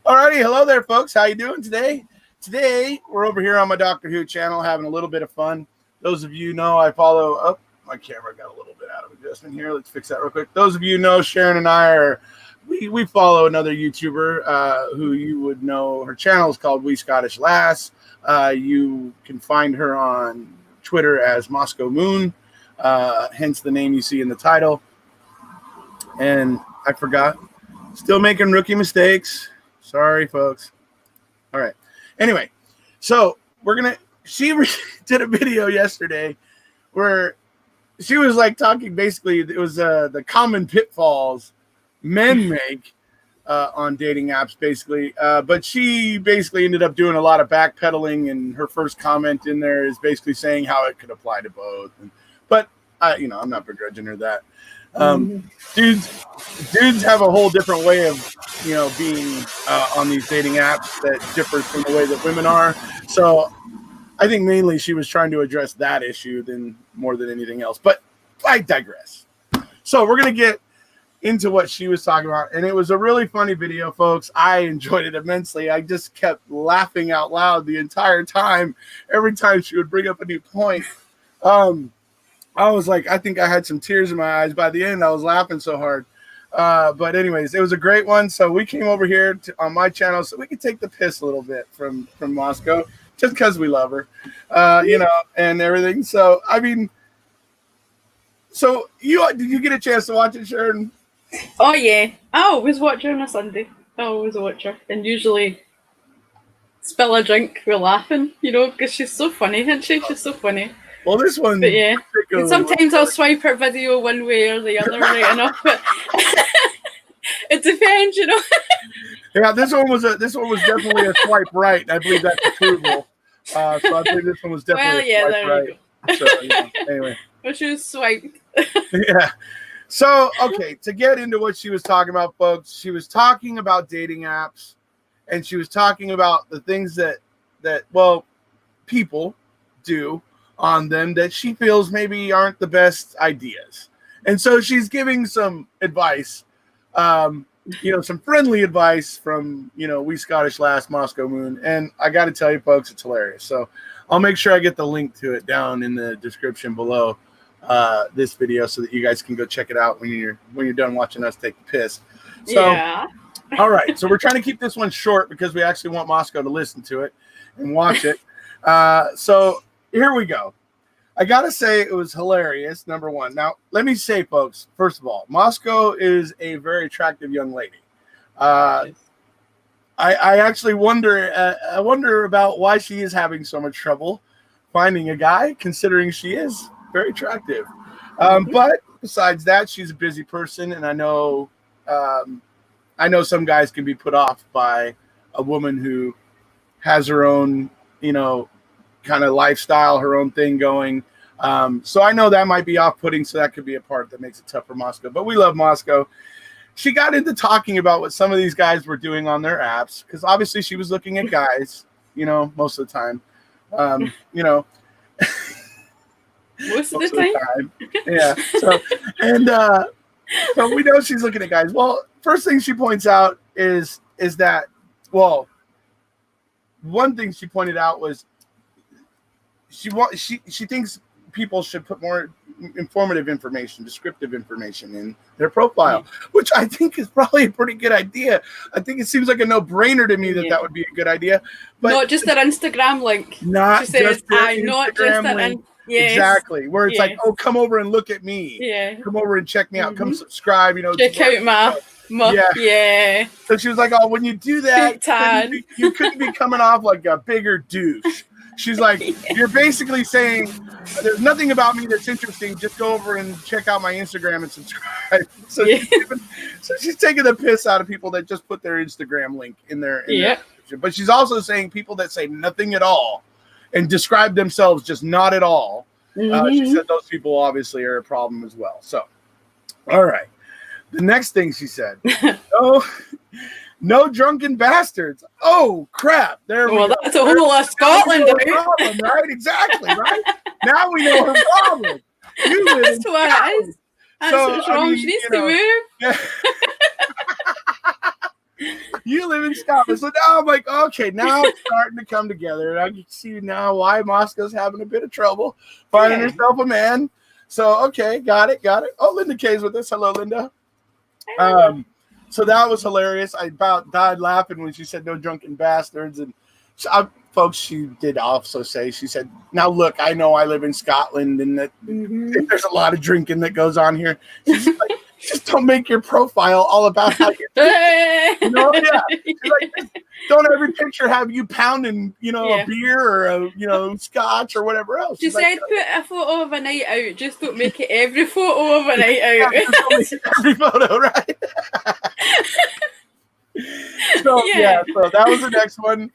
Alrighty, hello there, folks. How you doing today? Today we're over here on my Doctor Who channel having a little bit of fun. Those of you know I follow. Oh, my camera got a little bit out of adjustment here. Let's fix that real quick. Those of you know Sharon and I are. We follow another YouTuber who you would know. Her channel is called We Scottish Lass. You can find her on Twitter as Mosco Moon, hence the name you see in the title. And I forgot. Still making rookie mistakes. Sorry, folks. All right. Anyway, so she did a video yesterday where she was like talking. Basically, it was the common pitfalls men make on dating apps, basically. But she basically ended up doing a lot of backpedaling, and her first comment in there is basically saying how it could apply to both. But I'm not begrudging her that. Dudes have a whole different way of being on these dating apps that differs from the way that women are. So I think mainly she was trying to address that issue more than anything else. But I digress. So we're gonna get into what she was talking about, and it was a really funny video, folks. I enjoyed it immensely. I just kept laughing out loud the entire time. Every time she would bring up a new point, I was like, I think I had some tears in my eyes. By the end, I was laughing so hard. But anyways, it was a great one. So we came over here on my channel so we could take the piss a little bit from Mosco, just because we love her, and everything. So, did you get a chance to watch it, Sharon? Oh, yeah. I always watch her on a Sunday. I always watch her. And usually spill a drink, we're laughing, because she's so funny, isn't she? She's so funny. Well, this one, but yeah. Sometimes I'll swipe her video one way or the other, right enough. But it depends, Yeah, this one was definitely a swipe right. I believe that's approval. So I believe this one was definitely a swipe right. So, anyway, well, she was swiped. Yeah. So to get into what she was talking about, folks, she was talking about dating apps, and she was talking about the things that people do on them that she feels maybe aren't the best ideas. And so she's giving some advice, some friendly advice from, We Scottish Lass, Mosco Moon. And I got to tell you, folks, it's hilarious. So I'll make sure I get the link to it down in the description below this video so that you guys can go check it out when you're done watching us take the piss. So, yeah. All right. So we're trying to keep this one short because we actually want Mosco to listen to it and watch it. So here we go. I got to say it was hilarious, number one. Now, let me say, folks, first of all, Mosco is a very attractive young lady. I actually wonder about why she is having so much trouble finding a guy, considering she is very attractive. But besides that, she's a busy person, and I know some guys can be put off by a woman who has her own, kind of lifestyle, her own thing going. So I know that might be off-putting, so that could be a part that makes it tough for Mosco. But we love Mosco. She got into talking about what some of these guys were doing on their apps, because obviously she was looking at guys, most of the time. Most of the time. Yeah. So we know she's looking at guys. Well, first thing she points out is that, one thing she pointed out was she thinks people should put more informative information, descriptive information in their profile, which I think is probably a pretty good idea. I think it seems like a no-brainer to me that would be a good idea. But not just their Instagram link. Not she says, just their Instagram link. Yes. Exactly. Where it's like, oh, come over and look at me. Yeah. Come over and check me out. Come subscribe. Check out my yeah. So she was like, oh, when you do that, you couldn't be coming off like a bigger douche. She's like, you're basically saying there's nothing about me that's interesting. Just go over and check out my Instagram and subscribe. So, she's taking the piss out of people that just put their Instagram link in their description. But she's also saying people that say nothing at all and describe themselves just not at all. She said those people obviously are a problem as well. So, all right. The next thing she said, no drunken bastards. Oh, crap. There we go. That's a whole lot of Scotland. Problem, right? Exactly, right? Now we know her problem. You live That's what it is. That's what's wrong. She needs to move. Yeah. You live in Scotland. So now I'm like, okay, now it's starting to come together. And I can see now why Mosco's having a bit of trouble finding herself a man. So, okay, got it. Oh, Linda K's with us. Hello, Linda. So that was hilarious. I about died laughing when she said no drunken bastards. And folks, she did also say, she said, now look, I know I live in Scotland and that there's a lot of drinking that goes on here. She's like, just don't make your profile all about how you She's like, don't every picture have you pounding, a beer or a scotch or whatever else. She said put a photo of a night out, just don't make it every photo of a night out. Every photo, right? So that was the next one.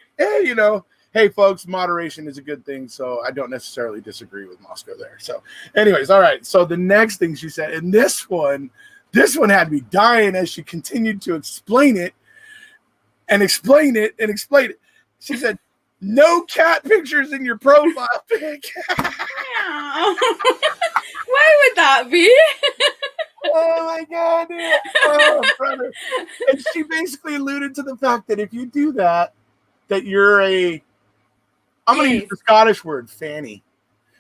Hey, folks, moderation is a good thing, so I don't necessarily disagree with Mosco there. So, anyways, all right. So the next thing she said, and this one had me dying as she continued to explain it and explain it and explain it. She said, no cat pictures in your profile pic. Why would that be? Oh my God, dude. Oh, brother. And she basically alluded to the fact that if you do that you're I'm going to use the Scottish word, fanny.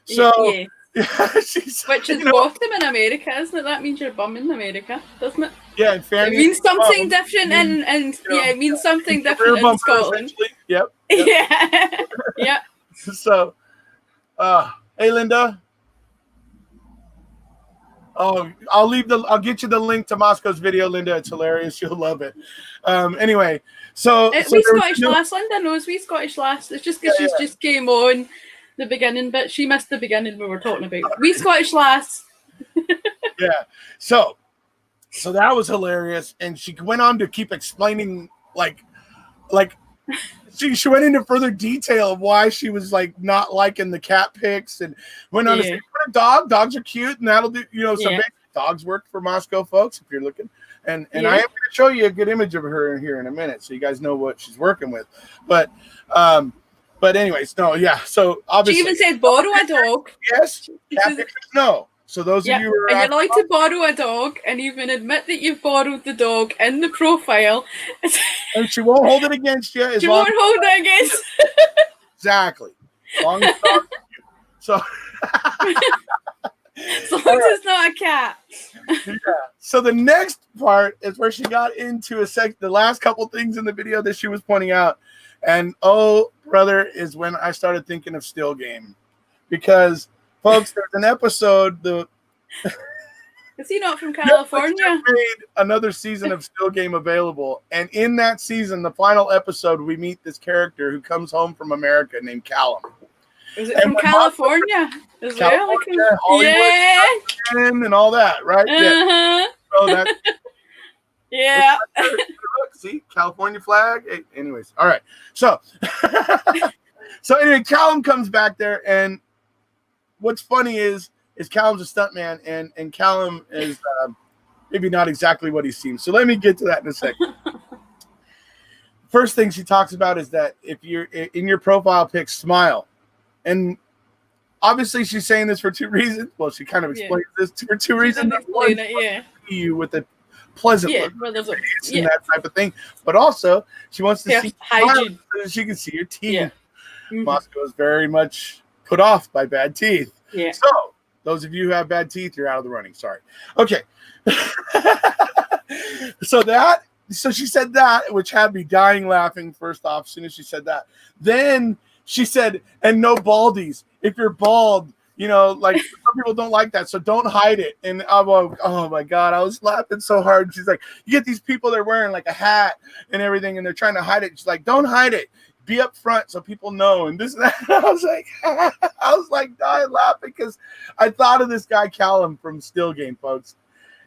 So, which is bottom in America, isn't it? That means you're bum in America, doesn't it? Yeah, and fanny. It means something different, it means something different in Scotland. Yep. Yeah. So, hey, Linda. Oh, I'll get you the link to Mosco's video, Linda. It's hilarious. You'll love it. Anyway, so we Scottish lass. Linda knows we Scottish lass. It's just because she's just came on the beginning bit. She missed the beginning we were talking about. We Scottish lass. Yeah. So that was hilarious, and she went on to keep explaining like she went into further detail of why she was like not liking the cat pics, and went on to say, "What a dog! Dogs are cute, and that'll do." So dogs work for Moscow, folks. If you're looking, and I am going to show you a good image of her here in a minute, so you guys know what she's working with. But anyways, no, yeah. So obviously, she even said borrow a dog. Yes, cat pictures, no. So those of you who are and you're allowed to borrow a dog and even admit that you've borrowed the dog in the profile. And she won't hold it against you. She won't hold it against. Exactly. Long as so as long as it's not a cat. Yeah. So the next part is where she got into the last couple things in the video that she was pointing out. And oh, brother, is when I started thinking of Still Game. Because folks, there's an episode. Is he not from California? Made another season of Still Game available, and in that season, the final episode, we meet this character who comes home from America named Callum. Is it from California? Is California, Hollywood, and all that, right? Yeah. So that. Yeah. Look, see, California flag. Hey, anyways, all right. So, anyway, Callum comes back there, and what's funny is Callum's a stuntman, and Callum is maybe not exactly what he seems. So let me get to that in a second. First thing she talks about is that if you're in your profile pic, smile. And obviously she's saying this for two reasons. Well, she kind of explains this for two reasons. One, you with a pleasant look and that type of thing. But also, she wants to see hygiene so that she can see your teeth. Yeah. Mm-hmm. Mosco is very much put off by bad teeth. Yeah. So, those of you who have bad teeth, you're out of the running. Sorry. Okay. So she said that, which had me dying laughing first off, as soon as she said that. Then she said, and no baldies. If you're bald, like some people don't like that, so don't hide it. And I'm like, oh my God, I was laughing so hard. She's like, you get these people, they're wearing like a hat and everything, and they're trying to hide it. She's like, don't hide it. Be up front so people know, and this and that. I was like dying laughing because I thought of this guy Callum from Still Game, folks.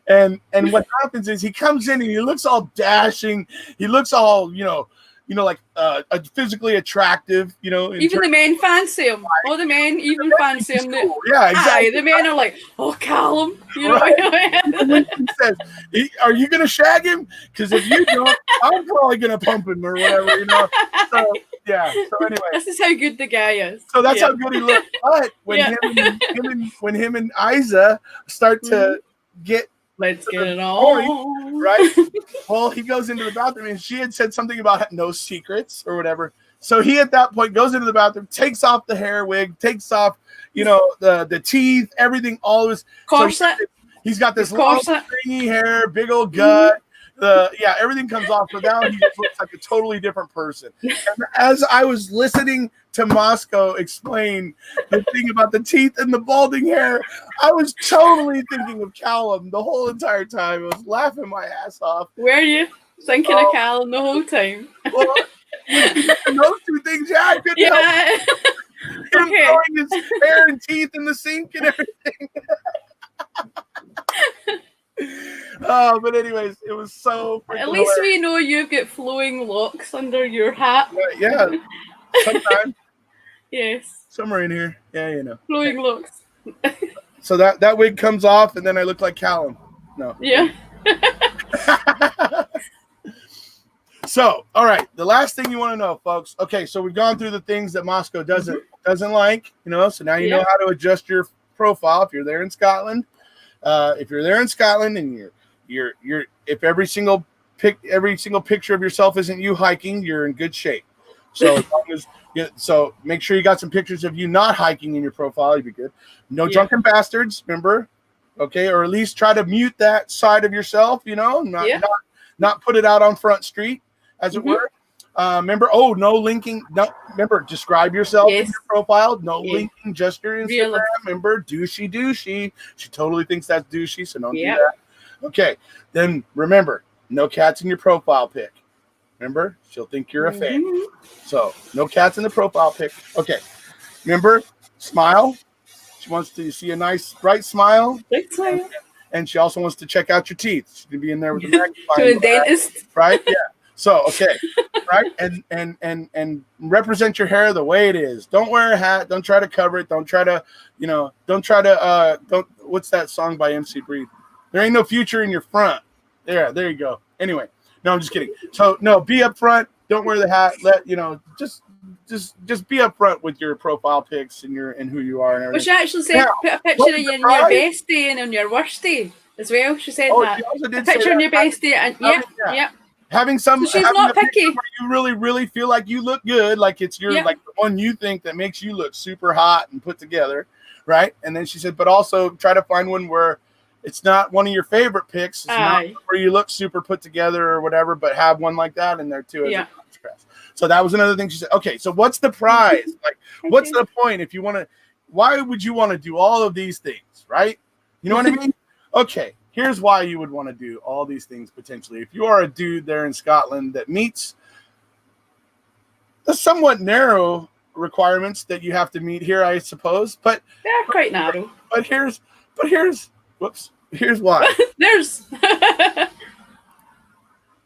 And what happens is he comes in and he looks all dashing. He looks all like physically attractive. Even the men fancy him. All the men even fancy him. Cool. Yeah, exactly. The men are like, oh, Callum. Right. And then he says, are you going to shag him? Because if you don't, I'm probably going to pump him or whatever, So, yeah. So anyway. This is how good the guy is. So that's how good he looks. But when him and Isa start to get Let's get it point, on. right? Well, he goes into the bathroom, and she had said something about no secrets or whatever. So he at that point goes into the bathroom, takes off the hair wig, takes off, the teeth, everything, all of his Corset. So he's got this His long, corset. stringy hair, big old gut. Everything comes off. So now he just looks like a totally different person. And as I was listening to Mosco explain the thing about the teeth and the balding hair, I was totally thinking of Callum the whole entire time. I was laughing my ass off. Were you thinking of Callum the whole time? Well, those two things, yeah, I couldn't help him Okay. throwing his hair and teeth in the sink and everything. But anyways, it was so freaking At least hilarious. we know you've got flowing locks under your hat. Yeah, sometimes. Yes. Somewhere in here. Yeah, Flowing locks. So that wig comes off, and then I look like Callum. No. Yeah. So, all right, the last thing you want to know, folks. Okay, so we've gone through the things that Moscow doesn't like, So now you know how to adjust your profile if you're there in Scotland. If you're there in Scotland and you're if every single picture of yourself isn't you hiking, you're in good shape. So as long as so make sure you got some pictures of you not hiking in your profile, you'd be good. No drunken bastards, remember? Okay, or at least try to mute that side of yourself, not put it out on Front Street, as it were. Remember, no linking. No, remember, describe yourself in your profile. No linking, just your Instagram. Remember, douchey. She totally thinks that's douchey, so don't do that. Okay, then remember, no cats in your profile pic. Remember, she'll think you're a fan. So no cats in the profile pic. Okay, remember, smile. She wants to see a nice, bright smile. And she also wants to check out your teeth. She can be in there with the magnifying to a dentist, right? Yeah. So okay, right, and represent your hair the way it is. Don't wear a hat. Don't try to cover it. Don't try to, don't. What's that song by MC Breed? There ain't no future in your front. There you go. Anyway, no, I'm just kidding. So no, be upfront. Don't wear the hat. Just be upfront with your profile pics and who you are and everything. Well, she actually said put a picture of you in your best day and on your worst day as well. She said that. She also did a picture on your best day and having some. So she's not picky. Where you really, really feel like you look good, like it's like the one you think that makes you look super hot and put together, right? And then she said, but also try to find one where it's not one of your favorite pics. It's not where you look super put together or whatever, but have one like that in there too as a contrast. So that was another thing she said. Okay, so what's the prize? Like, what's the point if you want to? Why would you want to do all of these things, right? You know what I mean? Okay, here's why you would want to do all these things potentially. If you are a dude there in Scotland that meets the somewhat narrow requirements that you have to meet here, I suppose, but they're quite narrow. But here's why.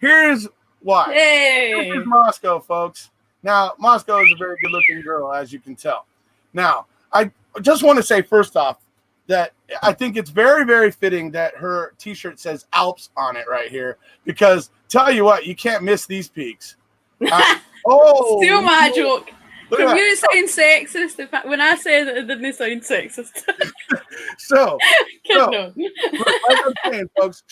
Here's why. Hey. Here's Moscow, folks. Now, Moscow is a very good-looking girl, as you can tell. Now, I just want to say first off that I think it's very, very fitting that her T-shirt says Alps on it right here, because tell you what, you can't miss these peaks. Still my joke. From you sound sexist. When I said it didn't sound sexist. So like I'm saying, folks,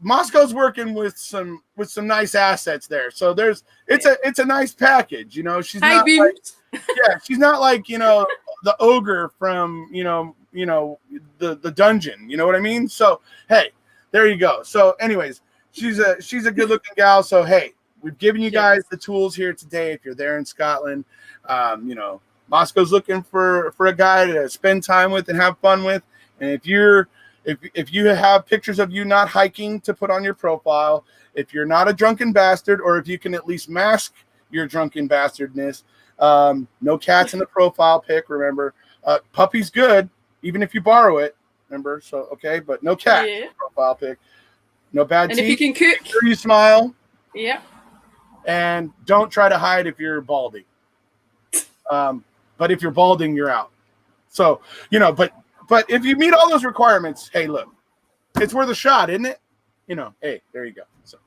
Moscow's working with some nice assets there. So it's a nice package, She's not like, she's not like, the ogre from, the dungeon, you know what I mean? So, hey, there you go. So anyways, she's a good looking gal. So, hey, we've given you guys the tools here today. If you're there in Scotland, Moscow's looking for a guy to spend time with and have fun with. And if you have pictures of you not hiking to put on your profile, if you're not a drunken bastard, or if you can at least mask your drunken bastardness, no cats in the profile pic. Remember, puppy's good, even if you borrow it. Remember, so okay, but no cat in the profile pic. No bad teeth. And if you can cook, sure you smile. Yeah. And don't try to hide if you're balding. But if you're balding, you're out. So, but if you meet all those requirements, hey, look, it's worth a shot, isn't it? Hey, there you go. So,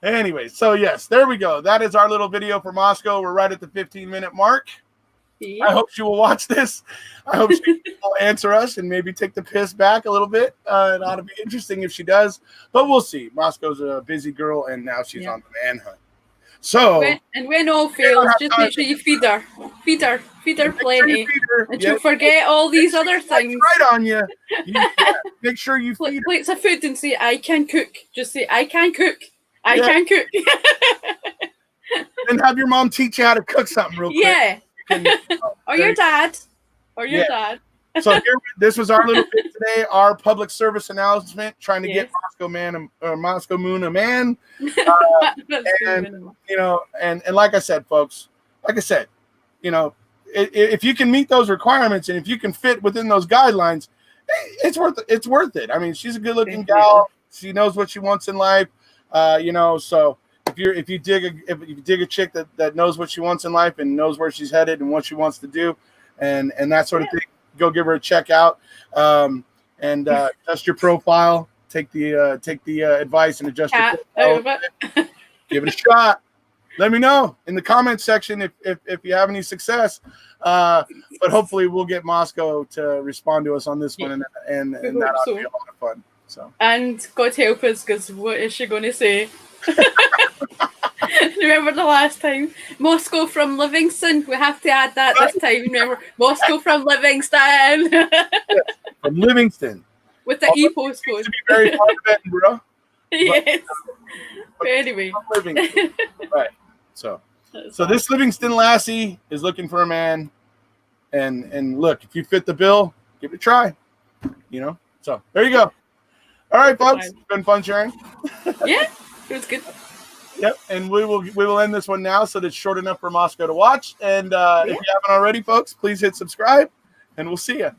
anyways, so yes, there we go. That is our little video for Moscow. We're right at the 15-minute mark. I hope she will watch this. I hope she will answer us and maybe take the piss back a little bit. It ought to be interesting if she does, but we'll see. Mosco's a busy girl, and now she's on the manhunt. So, when all fails, just make sure you feed her plenty, and she'll forget all these other things. Right on you. Make sure you feed her plates of food and say, "I can cook." Just say, "I can cook. I can cook." And have your mom teach you how to cook something real quick. Yeah. Or your dad. So this was our little bit today, our public service announcement, trying to get Mosco Moon a man. And like I said, folks, if you can meet those requirements and if you can fit within those guidelines, it's worth it. I mean, she's a good looking gal. She knows what she wants in life. So if you dig a chick that knows what she wants in life and knows where she's headed and what she wants to do and that sort of thing, go give her a check out, and adjust your profile. Take the advice and adjust your profile. Give it a shot. Let me know in the comments section if you have any success. But hopefully we'll get Mosco to respond to us on this one, and that ought to be a lot of fun. So, and God help us, because what is she going to say? Remember the last time? Mosco from Livingston. We have to add that this time. Remember, Mosco from Livingston. From Livingston. With the E postcode. To be very fond of Edinburgh. Yes. But anyway. Right. So this Livingston lassie is looking for a man. And look, if you fit the bill, give it a try. So there you go. All right, folks. It's been fun sharing. Yeah, it was good. Yep, and we will end this one now so that it's short enough for Mosco to watch. And if you haven't already, folks, please hit subscribe, and we'll see you.